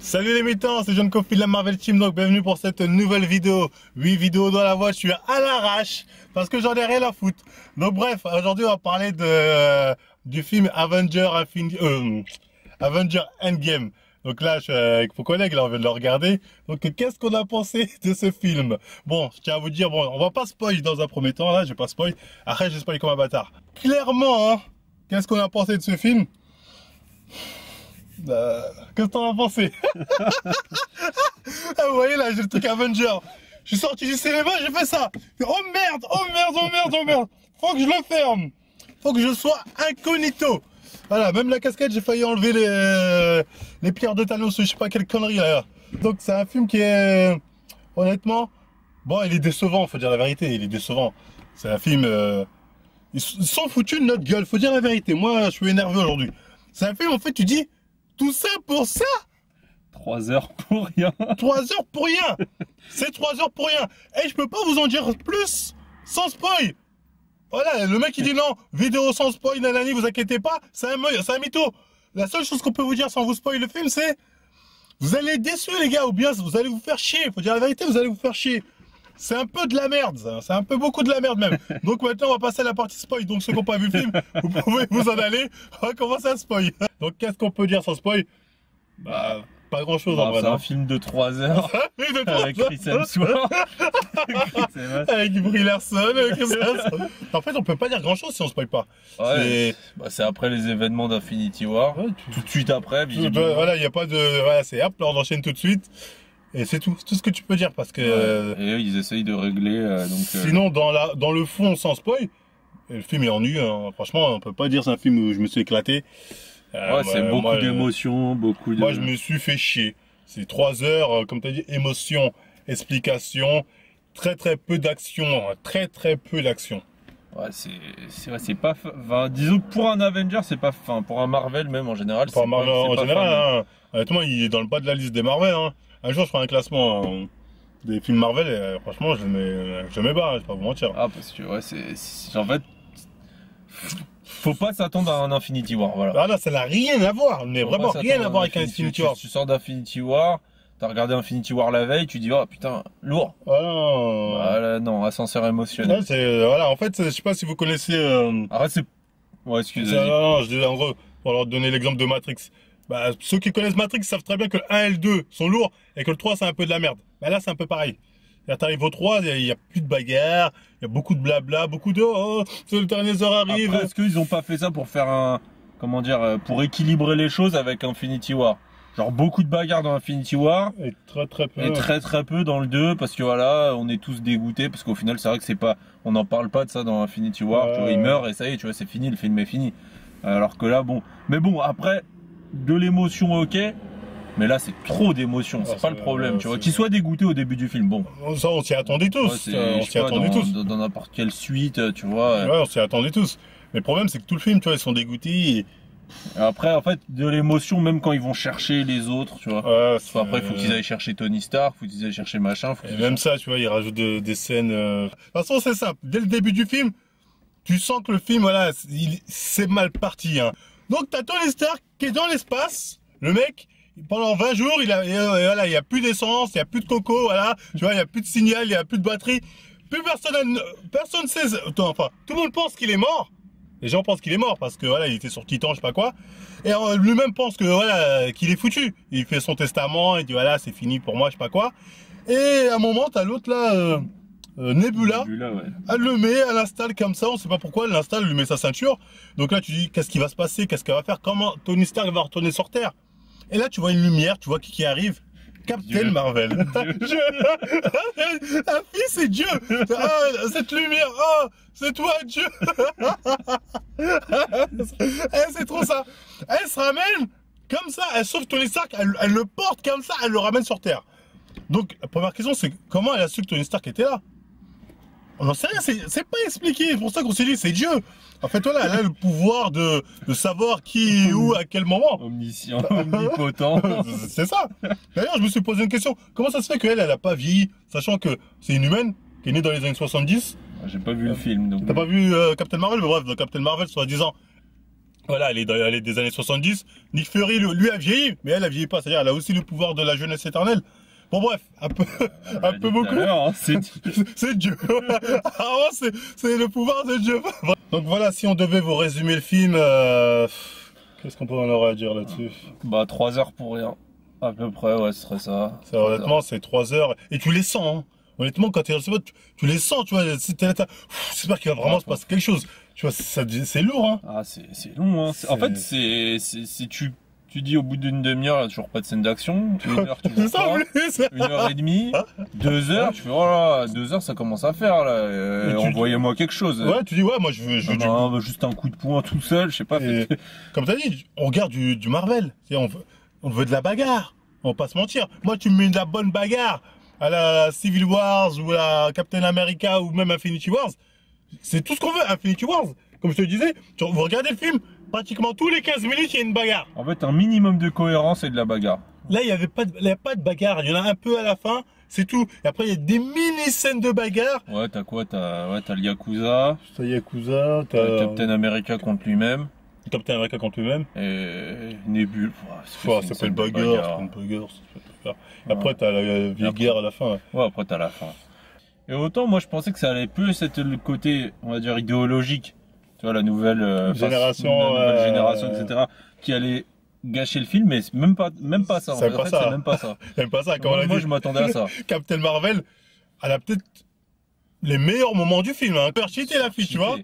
Salut les militants, c'est John Coffey de la Marvel Team, donc bienvenue pour cette nouvelle vidéo. 8 vidéos dans la voiture à l'arrache, parce que j'en ai rien à foutre. Donc bref, aujourd'hui on va parler du film Avenger Endgame. Donc là, je suis avec mon collègue, là on vient de le regarder. Donc qu'est-ce qu'on a pensé de ce film? Bon, je tiens à vous dire, bon, on va pas spoil dans un premier temps, là, je vais pas spoil. Après, je spoil comme un bâtard. Clairement, hein, qu'est-ce qu'on a pensé de ce film? Qu'est-ce que t'en as pensé? Ah, vous voyez là, j'ai le truc Avenger. Je suis sorti du cinéma, j'ai fait ça. Oh merde, oh merde, oh merde, oh merde. Faut que je le ferme. Faut que je sois incognito. Voilà, même la casquette, j'ai failli enlever les pierres de Thanos, je sais pas quelle connerie là. Donc c'est un film qui est, honnêtement, bon, il est décevant, faut dire la vérité, il est décevant. C'est un film, ils sont foutus de notre gueule, faut dire la vérité. Moi, je suis énervé aujourd'hui. C'est un film, en fait, tu dis, tout ça pour ça? 3 heures pour rien. 3 heures pour rien. C'est 3 heures pour rien. Et je peux pas vous en dire plus sans spoil. Voilà, le mec il dit non, vidéo sans spoil, nanani, vous inquiétez pas, c'est un mytho. La seule chose qu'on peut vous dire sans vous spoil le film, c'est vous allez être déçus les gars, ou bien vous allez vous faire chier. Faut dire la vérité, vous allez vous faire chier. C'est un peu de la merde, ça. C'est un peu beaucoup de la merde même. Donc maintenant on va passer à la partie spoil. Donc ceux qui n'ont pas vu le film, vous pouvez vous en aller. On va commencer à spoil. Donc qu'est-ce qu'on peut dire sans spoil? Bah, pas grand chose en vrai. C'est un film de 3 heures. Avec Chris Hemsworth. Avec Brie Larson, En fait, on peut pas dire grand chose si on spoil pas. Ouais, c'est après les événements d'Infinity War. Ouais, tout de suite après. Voilà, il n'y a pas de. Voilà, c'est hop, là on enchaîne tout de suite. Et c'est tout ce que tu peux dire parce que. Ouais. Et eux, ils essayent de régler. Sinon, dans le fond, sans spoil, le film est ennuyeux. Hein. Franchement, on peut pas dire c'est un film où je me suis éclaté. Ouais, c'est beaucoup d'émotions, beaucoup de. Moi, je me suis fait chier. C'est 3 heures, comme tu as dit, émotion, explication, très peu d'action, hein. Très peu d'action. Ouais, c'est pas. Enfin, disons que pour un Avenger, c'est pas. Enfin, pour un Marvel même en général. Pour un Marvel en général, hein. Honnêtement, il est dans le bas de la liste des Marvel. Hein. Un jour, je ferai un classement des films Marvel et franchement, je mets bas, je vais pas vous mentir. Ah, parce que ouais, en fait, faut pas s'attendre à un Infinity War, voilà. Ah là, ça n'a rien à voir, mais vraiment rien à voir avec Infinity War. Tu sors d'Infinity War, t'as regardé Infinity War la veille, tu dis oh putain, lourd. Ah non. Voilà, non, ascenseur émotionnel. Voilà, en fait, je sais pas si vous connaissez. Arrête, c'est. Ouais, excusez. Non, je dis en gros, pour leur donner l'exemple de Matrix. Bah, ceux qui connaissent Matrix savent très bien que le 1 et le 2 sont lourds et que le 3 c'est un peu de la merde. Bah là c'est un peu pareil. T'arrives au 3, il y a plus de bagarre, il y a beaucoup de blabla, beaucoup de oh, le dernier heure arrive. Est-ce qu'ils ont pas fait ça pour faire un, comment dire, pour équilibrer les choses avec Infinity War? Genre beaucoup de bagarres dans Infinity War et très peu. Et très peu dans le 2 parce que voilà, on est tous dégoûtés parce qu'au final c'est vrai que c'est pas, on n'en parle pas de ça dans Infinity War. Tu vois, il meurt et ça y est, tu vois, c'est fini, le film est fini. Alors que là bon, mais bon après. De l'émotion, ok, mais là c'est trop d'émotion, c'est pas le problème, tu vois. Qu'il soit dégoûté au début du film, bon. Ça, on s'y attendait tous. Ouais, on s'y attendait tous. Dans n'importe quelle suite, tu vois. Ouais, on s'y attendait tous. Mais le problème, c'est que tout le film, tu vois, ils sont dégoûtés. Et après, en fait, de l'émotion, même quand ils vont chercher les autres, tu vois. Après, il faut qu'ils aillent chercher Tony Stark, faut qu'ils aillent chercher machin. Et même ça, tu vois, ils rajoutent des scènes. De toute façon, c'est simple. Dès le début du film, tu sens que le film, voilà, c'est mal parti, hein. Donc t'as Tony Stark qui est dans l'espace, le mec, pendant 20 jours, il y a plus d'essence, il y a plus de coco, voilà, tu vois, il y a plus de signal, il y a plus de batterie, plus personne sait, enfin, tout le monde pense qu'il est mort. Les gens pensent qu'il est mort parce que voilà, il était sur Titan, je sais pas quoi, et lui-même pense que voilà, qu'il est foutu. Il fait son testament, il dit voilà, c'est fini pour moi, je sais pas quoi. Et à un moment, t'as l'autre là. Nebula, ouais. Elle le met, elle l'installe comme ça, on sait pas pourquoi, elle l'installe, elle lui met sa ceinture. Donc là tu dis qu'est-ce qui va se passer, qu'est-ce qu'elle va faire, comment Tony Stark va retourner sur Terre. Et là tu vois une lumière, tu vois qui arrive, Captain Marvel. Ah fils c'est Dieu. Ah, cette lumière, oh c'est toi Dieu. C'est trop ça. Elle se ramène comme ça, elle sauve Tony Stark, elle le porte comme ça, elle le ramène sur Terre. Donc la première question c'est comment elle a su que Tony Stark était là? On n'en sait rien, c'est pas expliqué, c'est pour ça qu'on s'est dit c'est Dieu. En fait voilà, elle a le pouvoir de savoir qui est où, à quel moment. Omniscient, omnipotent. C'est ça. D'ailleurs je me suis posé une question, comment ça se fait qu'elle a pas vieilli, sachant que c'est une humaine qui est née dans les années 70. J'ai pas vu le film donc. T'as pas vu Captain Marvel, mais bref, dans Captain Marvel, soi-disant, Voilà, elle est des années 70. Nick Fury, lui a vieilli, mais elle a vieilli pas. C'est-à-dire, elle a aussi le pouvoir de la jeunesse éternelle. Bon, bref, un peu beaucoup. Hein, c'est C'est Dieu. Ah ouais, c'est le pouvoir de Dieu. Donc voilà, si on devait vous résumer le film, qu'est-ce qu'on pourrait en avoir à dire là-dessus? bah 3 heures pour rien. À peu près, ouais, ce serait ça. Honnêtement, c'est 3 heures. Et tu les sens, hein. Honnêtement, quand tu es tu les sens, tu vois. J'espère qu'il va vraiment se passer quelque chose. Tu vois, c'est lourd, hein. Ah, c'est long, hein. En fait, si tu dis au bout d'une demi-heure, il n'y a toujours pas de scène d'action. 1 heure, toujours C'est ça, pas. oui, 1 heure et demie, 2 heures, tu fais, oh là, 2 heures, ça commence à faire, là. Envoyez-moi quelque chose. Ouais, tu dis, ouais, moi, je veux juste un coup de poing tout seul, je sais pas. Et, comme t'as dit, on regarde du Marvel. On veut de la bagarre. On va pas se mentir. Moi, tu me mets de la bonne bagarre à la Civil Wars ou à Captain America ou même Infinity Wars. C'est tout ce qu'on veut, Infinity Wars. Comme je te disais, vous regardez le film, pratiquement tous les 15 minutes, il y a une bagarre. En fait, un minimum de cohérence et de la bagarre. Là, il n'y avait pas de bagarre. Il y en a un peu à la fin, c'est tout. Et après, il y a des mini-scènes de bagarre. Ouais, t'as quoi? T'as le Yakuza. T'as Yakuza, t'as Captain America contre lui-même. Captain America contre lui-même. Et Nebula. C'est pas une bagarre. Après, t'as la vieille guerre à la fin. Ouais, après, t'as la fin. Et autant, moi, je pensais que ça allait plus être le côté, on va dire, idéologique. Tu vois, la nouvelle génération, etc. qui allait gâcher le film, mais même pas ça. C'est même pas ça. Même pas ça. Moi, je m'attendais à ça. Captain Marvel, elle a peut-être les meilleurs moments du film. Hein. Cheaté la fille, tu vois.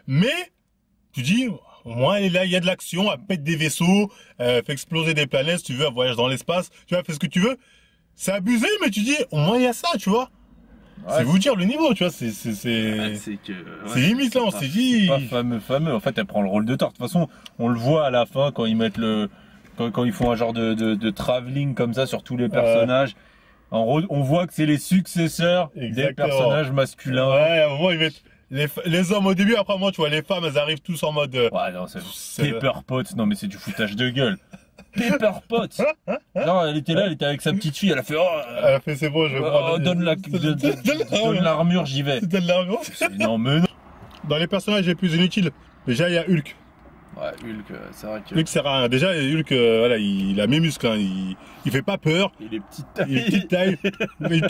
Mais, tu dis, au moins, là, il y a de l'action, elle pète des vaisseaux, elle fait exploser des planètes, si tu veux, elle voyage dans l'espace, tu vois, elle fait ce que tu veux. C'est abusé, mais tu dis, au moins, il y a ça, tu vois. Ouais, c'est vous dire le niveau, tu vois, c'est limite là, on s'est dit. C'est pas fameux. En fait, elle prend le rôle de Thor. De toute façon, on le voit à la fin quand ils mettent quand ils font un genre de travelling comme ça sur tous les personnages. On voit que c'est les successeurs des personnages masculins. Ouais, à un moment ils mettent les hommes au début, après moi tu vois les femmes, elles arrivent tous en mode. Ouais, non, c'est Pepper Potts. Non, mais c'est du foutage de gueule. Pepper Potts. Non, elle était là, elle était avec sa petite fille, elle a fait elle a fait c'est bon, je vais prendre. Donne l'armure, j'y vais. C'était de l'armure. Non, mais non. Dans les personnages les plus inutiles, déjà il y a Hulk. Ouais, Hulk, c'est vrai que. Hulk sert à rien. Déjà Hulk, voilà, il a mes muscles, hein. Il fait pas peur. Il est petite taille. Il est petite taille. Il est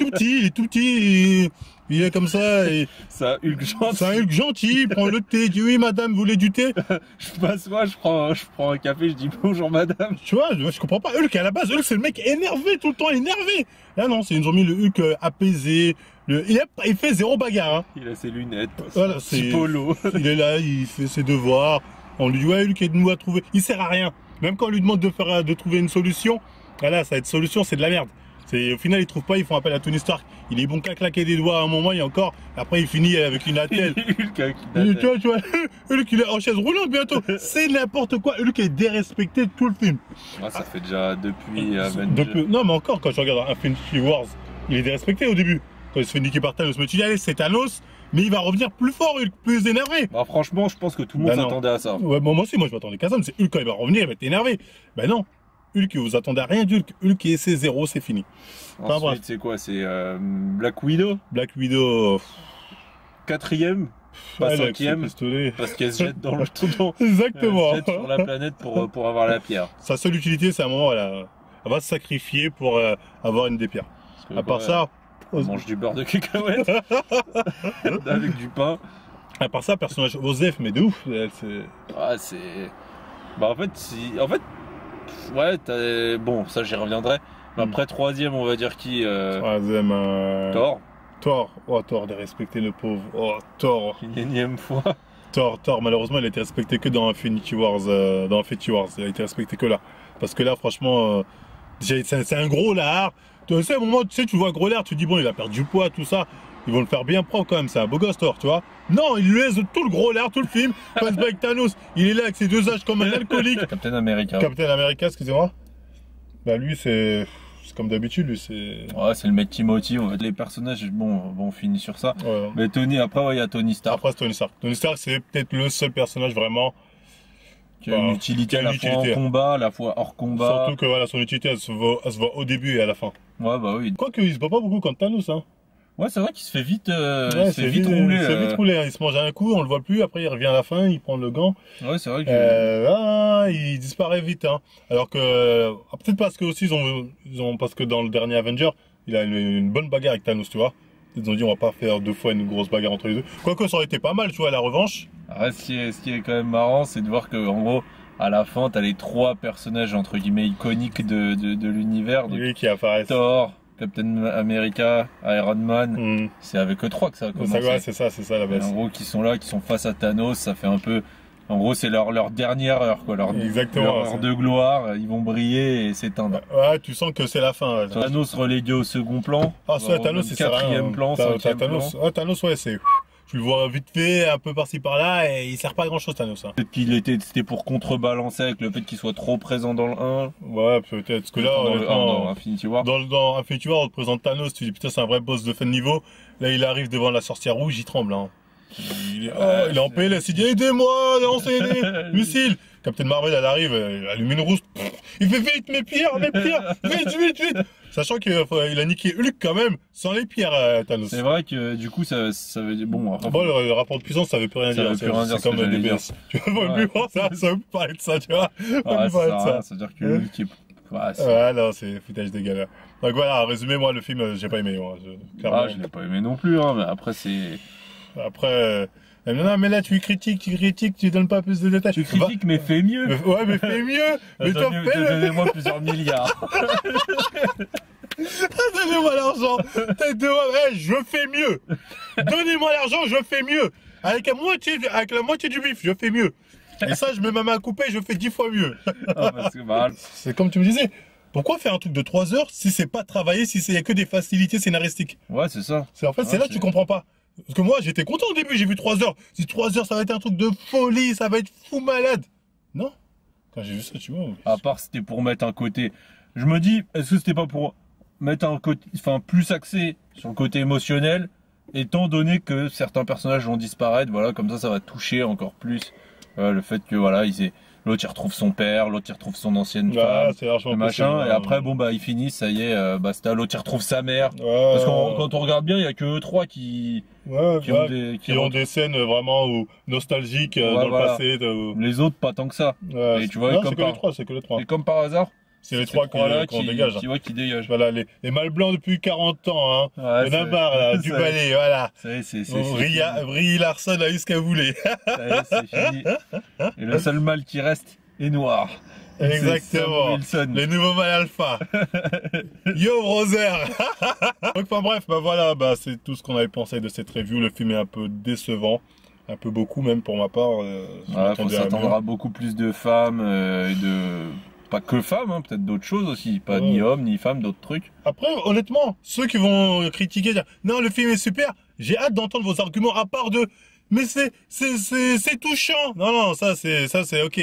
tout petit. Il est comme ça. C'est un Hulk gentil. C'est un Hulk gentil. Il prend le thé. Il dit oui madame, vous voulez du thé? Je passe moi, je prends un café, je dis bonjour madame. Tu vois, je comprends pas. Hulk à la base, Hulk c'est le mec énervé tout le temps, énervé. Là non, ils ont mis le Hulk apaisé. Il fait zéro bagarre. Hein. Il a ses lunettes. Voilà, c'est polo. Il est là, il fait ses devoirs. On lui dit ouais Hulk aide-nous à trouver. Il sert à rien. Même quand on lui demande de trouver une solution, voilà, cette solution c'est de la merde. Au final ils trouvent pas, ils font appel à Tony Stark. Il est bon qu'à claquer des doigts à un moment et encore. Après il finit avec une attelle. Tu vois, Hulk il est en chaise roulante bientôt. C'est n'importe quoi. Hulk est dérespecté tout le film. Ouais, ça fait déjà depuis non mais encore quand je regarde Infinity Wars, il est dérespecté au début. Quand il se fait niquer par Thanos, mais tu dis allez c'est Thanos. Mais il va revenir plus fort, Hulk, plus énervé. Bah franchement, je pense que tout le monde s'attendait à ça. Ouais, moi aussi, moi je m'attendais qu'à ça, mais c'est Hulk quand il va revenir, il va être énervé. Ben non, Hulk, vous attendez à rien d'Hulk. Hulk, c'est zéro, c'est fini. Ensuite, c'est quoi? C'est Black Widow. Black Widow. 4e, pas 5e, parce qu'elle se jette dans le trou. Exactement. Elle se jette sur la planète pour avoir la pierre. Sa seule utilité, c'est à un moment, elle va se sacrifier pour avoir une des pierres. À part ça... On mange du beurre de cacahuète avec du pain. À part ça, personnage Osef, mais de ouf. Ah, c'est. Bah, en fait, ouais, bon, ça j'y reviendrai. Mais après, 3e, on va dire qui 3e. Thor. Oh, Thor, dérespecté le pauvre. Oh, Thor. Une énième fois. Thor, malheureusement, il a été respecté que dans Infinity Wars. Il a été respecté que là. Parce que là, franchement, c'est un gros lard. Tu sais, à un moment, tu vois gros lard, tu dis bon, il a perdu du poids, tout ça. Ils vont le faire bien propre quand même, c'est un beau gosse Thor, tu vois. Non, il lui laisse tout le gros lard, tout le film. Quand il se bat avec Thanos, il est là avec ses deux âges comme un alcoolique. Captain America, excusez-moi. Bah lui, c'est comme d'habitude, lui, c'est... Ouais, c'est le mec qui motive. Les personnages, bon, on finit sur ça. Ouais. Mais après, il y a Tony Stark. Après, c'est Tony Stark. Tony Stark, c'est peut-être le seul personnage vraiment... qui a une utilité à la fois en combat, à la fois hors combat. Surtout que voilà, son utilité, elle se voit au début et à la fin. Ouais, bah oui. Quoique, il se bat pas beaucoup contre Thanos, hein. Ouais, c'est vrai qu'il se fait vite, Ouais, il se fait vite rouler. C'est vite roulé, hein. Il se mange un coup, on le voit plus, après il revient à la fin, il prend le gant. Ouais, c'est vrai que. Il disparaît vite, hein. Alors que, peut-être parce que aussi parce que dans le dernier Avenger, il a une bonne bagarre avec Thanos, tu vois. Ils ont dit on va pas faire 2 fois une grosse bagarre entre les deux. Quoique ça aurait été pas mal, tu vois, la revanche. Ouais, ce qui est quand même marrant, c'est de voir que en gros, à la fin, t'as les 3 personnages entre guillemets iconiques de l'univers. Donc Lui qui apparaît. Thor, Captain America, Iron Man. Hmm. C'est avec eux 3 que ça a commencé. Ouais, c'est ça la Et base. en gros, qui sont là, qui sont face à Thanos, ça fait un peu. En gros, c'est leur dernière heure, quoi. Exactement, leur heure de gloire. Ils vont briller et s'éteindre. Ouais, tu sens que c'est la fin. Ouais. Thanos relégué au second plan. Ah, ça, Thanos, c'est ça. Quatrième plan, cinquième plan. Thanos, ouais, c'est. Tu le vois vite fait, un peu par-ci par-là, et il sert pas à grand chose, Thanos. Hein. Peut-être c'était pour contrebalancer avec le fait qu'il soit trop présent dans le 1. Ouais, peut-être. Parce que là, dans Infinity War. Dans Infinity War, on te présente Thanos, tu dis putain, c'est un vrai boss de fin de niveau. Là, il arrive devant la sorcière rouge, il tremble. Hein. Il est en PLS, il dit aidez-moi, lancez des missiles. Captain Marvel, elle arrive, elle allume une rousse. Il fait vite, mes pierres, vite. Sachant qu'il a niqué Hulk quand même, sans les pierres, Thanos. C'est vrai que du coup, ça veut dire. Bon, après, le rapport de puissance, ça veut plus rien dire. C'est comme le DBS. Tu vois, plus ça veut plus parler de ça, tu vois. Ça veut dire que Hulk est. Ouais, non, c'est foutage de galère. Donc voilà, résumé, moi, le film, j'ai pas aimé. Moi, clairement. Je l'ai pas aimé non plus, hein, mais après, c'est. Après, non, mais là, tu critiques, tu donnes pas plus de détails. Tu critiques, mais fais mieux. Ouais, mais fais mieux. Mais toi, fais-le. Donnez-moi plusieurs milliards. Donnez-moi l'argent. Je fais mieux. Donnez-moi l'argent, je fais mieux. Avec la moitié du bif, je fais mieux. Et ça, je mets ma main à couper, je fais 10 fois mieux. C'est comme tu me disais. Pourquoi faire un truc de 3 heures si c'est pas travaillé, si il y a que des facilités scénaristiques? Ouais, c'est ça. C'est là que tu comprends pas. Parce que moi, j'étais content au début, j'ai vu 3 heures. Si 3 heures, ça va être un truc de folie, ça va être fou malade. Non. Quand j'ai vu ça, tu vois. À part, c'était pour mettre un côté. Je me dis, est-ce que c'était pas pour mettre un côté, enfin, plus axé sur le côté émotionnel, étant donné que certains personnages vont disparaître, voilà, comme ça va toucher encore plus le fait que, voilà, l'autre il retrouve son père, l'autre il retrouve son ancienne femme, le machin, et après bon bah ils finissent, ça y est, basta, l'autre il retrouve sa mère. Parce que quand on regarde bien, il y a que eux 3 qui ont des scènes vraiment nostalgiques dans le passé. Les autres pas tant que ça. Et tu vois, non, c'est que les 3. Et comme par hasard, c'est les 3 qu'on dégage. Qui dégagent. Voilà, les mâles blancs depuis 40 ans, hein. Ouais, on a marre, là, du balai, voilà. Brie Larson a eu ce qu'elle voulait. C'est fini. Et le seul mâle qui reste est noir. Exactement. Les nouveaux mâles alpha. Yo, brother. Donc, enfin bref, voilà, c'est tout ce qu'on avait pensé de cette review. Le film est un peu décevant. Un peu beaucoup, même pour ma part. Faut s'attendre à beaucoup plus de femmes et de... Pas que femmes, hein, peut-être d'autres choses aussi. Pas ni hommes, ni femmes, d'autres trucs. Après, honnêtement, ceux qui vont critiquer, dire non, le film est super, j'ai hâte d'entendre vos arguments à part de. Mais c'est touchant. Non, ça c'est ok.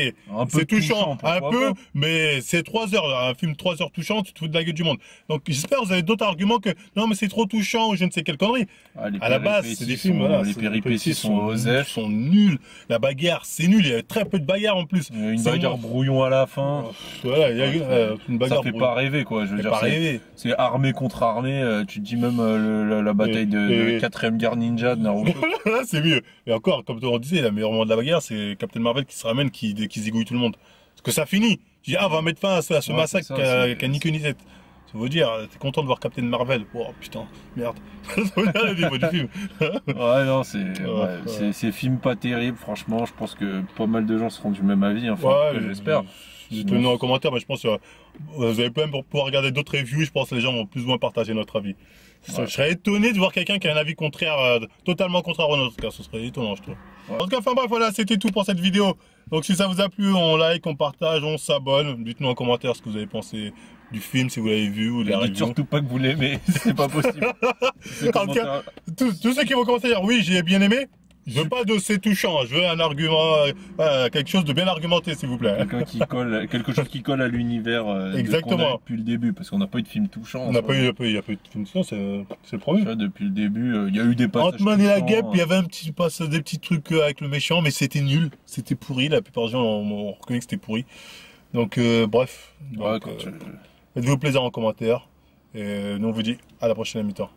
C'est touchant, un peu, mais c'est 3 heures. Un film 3 heures touchant, tu te fous de la gueule du monde. Donc j'espère que vous avez d'autres arguments que non, mais c'est trop touchant ou je ne sais quelle connerie. À la base, c'est des films. Les péripéties sont nuls. La bagarre, c'est nul. Il y a très peu de bagarre en plus. Une bagarre brouillon à la fin. Voilà, il y a une bagarre. Ça fait pas rêver quoi. Je veux dire, c'est armée contre armée. Tu te dis même la bataille de 4ème guerre ninja de Naruto. C'est mieux. Et encore, comme on disait, le meilleur moment de la bagarre, c'est Captain Marvel qui se ramène, qui zigouille tout le monde. Parce que ça finit. Tu dis, on va mettre fin à ce massacre qu'a ni queue ni tête. Ça veut dire, t'es content de voir Captain Marvel. Oh putain, merde. Ça veut dire le niveau du film. Ouais, non, c'est film pas terrible, franchement. Je pense que pas mal de gens seront du même avis, enfin, j'espère. Dites-le-nous en commentaire, mais je pense que vous avez quand même pour pouvoir regarder d'autres reviews, je pense que les gens vont plus ou moins partager notre avis. Je serais étonné de voir quelqu'un qui a un avis contraire, totalement contraire au nôtre, ce serait étonnant, je trouve. En tout cas, enfin bref, voilà, c'était tout pour cette vidéo. Donc si ça vous a plu, on like, on partage, on s'abonne. Dites-nous en commentaire ce que vous avez pensé du film, si vous l'avez vu ou de la review. Surtout pas que vous l'aimez, c'est pas possible. En tout cas, tous ceux qui vont commencer à dire oui, j'ai bien aimé. Je veux pas de c'est touchant, je veux un argument, quelque chose de bien argumenté, s'il vous plaît. Quelque chose qui colle à l'univers depuis le début, parce qu'on n'a pas eu de film touchant. Il y a pas eu de film touchant, c'est le premier. Depuis le début, il y a eu des passages. Ant-Man et la guêpe, il y avait des petits trucs avec le méchant, mais c'était nul, c'était pourri. La plupart des gens ont reconnu que c'était pourri. Donc bref, faites-vous plaisir en commentaire. Et nous on vous dit à la prochaine mi-temps.